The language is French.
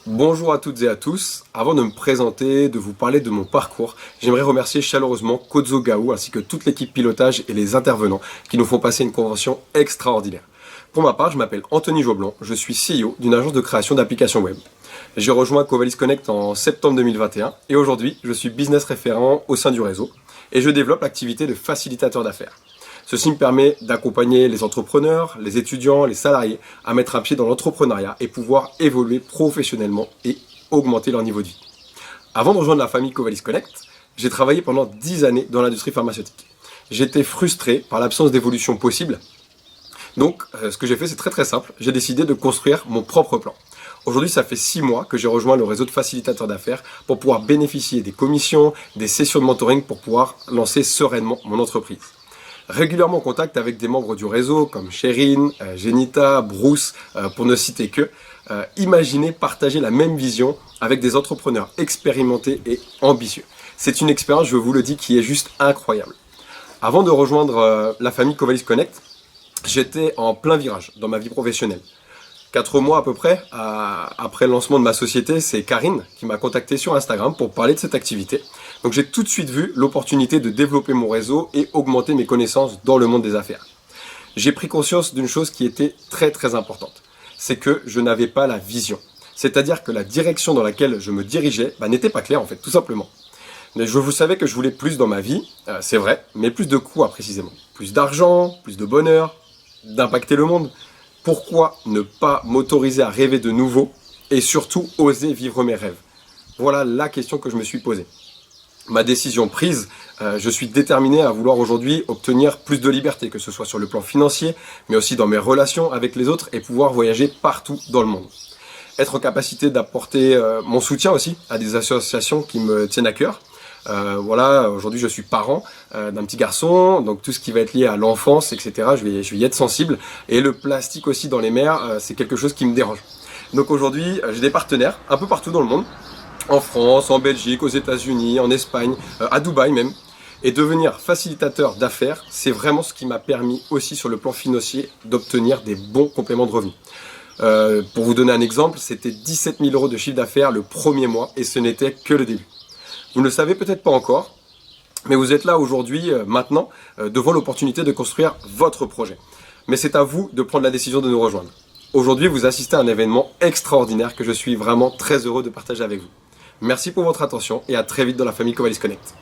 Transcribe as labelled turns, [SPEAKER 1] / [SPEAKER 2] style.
[SPEAKER 1] Bonjour à toutes et à tous. Avant de me présenter, de vous parler de mon parcours, j'aimerais remercier chaleureusement Kozo Gaou ainsi que toute l'équipe pilotage et les intervenants qui nous font passer une convention extraordinaire. Pour ma part, je m'appelle Anthony Joblan, je suis CEO d'une agence de création d'applications web. J'ai rejoint Covalis Connect en septembre 2021 et aujourd'hui, je suis business référent au sein du réseau et je développe l'activité de facilitateur d'affaires. Ceci me permet d'accompagner les entrepreneurs, les étudiants, les salariés à mettre un pied dans l'entrepreneuriat et pouvoir évoluer professionnellement et augmenter leur niveau de vie. Avant de rejoindre la famille Covalis Connect, j'ai travaillé pendant 10 années dans l'industrie pharmaceutique. J'étais frustré par l'absence d'évolution possible. Donc, ce que j'ai fait, c'est très simple. J'ai décidé de construire mon propre plan. Aujourd'hui, ça fait 6 mois que j'ai rejoint le réseau de facilitateurs d'affaires pour pouvoir bénéficier des commissions, des sessions de mentoring pour pouvoir lancer sereinement mon entreprise. Régulièrement en contact avec des membres du réseau comme Chérine, Genita, Bruce, pour ne citer que, imaginez partager la même vision avec des entrepreneurs expérimentés et ambitieux. C'est une expérience, je vous le dis, qui est juste incroyable. Avant de rejoindre la famille Covalis Connect, j'étais en plein virage dans ma vie professionnelle. 4 mois à peu près, après le lancement de ma société, c'est Karine qui m'a contacté sur Instagram pour parler de cette activité. Donc j'ai tout de suite vu l'opportunité de développer mon réseau et augmenter mes connaissances dans le monde des affaires. J'ai pris conscience d'une chose qui était très importante. C'est que je n'avais pas la vision. C'est-à-dire que la direction dans laquelle je me dirigeais n'était pas claire en fait, tout simplement. Mais je vous savais que je voulais plus dans ma vie, c'est vrai, mais plus de quoi précisément? Plus d'argent, plus de bonheur, d'impacter le monde. Pourquoi ne pas m'autoriser à rêver de nouveau et surtout oser vivre mes rêves? Voilà la question que je me suis posée. Ma décision prise, je suis déterminé à vouloir aujourd'hui obtenir plus de liberté, que ce soit sur le plan financier, mais aussi dans mes relations avec les autres et pouvoir voyager partout dans le monde. Être en capacité d'apporter mon soutien aussi à des associations qui me tiennent à cœur. Voilà, aujourd'hui je suis parent d'un petit garçon, donc tout ce qui va être lié à l'enfance, etc. Je vais y être sensible. Et le plastique aussi dans les mers, c'est quelque chose qui me dérange. Donc aujourd'hui, j'ai des partenaires un peu partout dans le monde, en France, en Belgique, aux États-Unis, en Espagne, à Dubaï même. Et devenir facilitateur d'affaires, c'est vraiment ce qui m'a permis aussi sur le plan financier d'obtenir des bons compléments de revenus. Pour vous donner un exemple, c'était 17 000 € de chiffre d'affaires le premier mois et ce n'était que le début. Vous ne le savez peut-être pas encore, mais vous êtes là aujourd'hui, maintenant, devant l'opportunité de construire votre projet. Mais c'est à vous de prendre la décision de nous rejoindre. Aujourd'hui, vous assistez à un événement extraordinaire que je suis vraiment très heureux de partager avec vous. Merci pour votre attention et à très vite dans la famille Covalis Connect.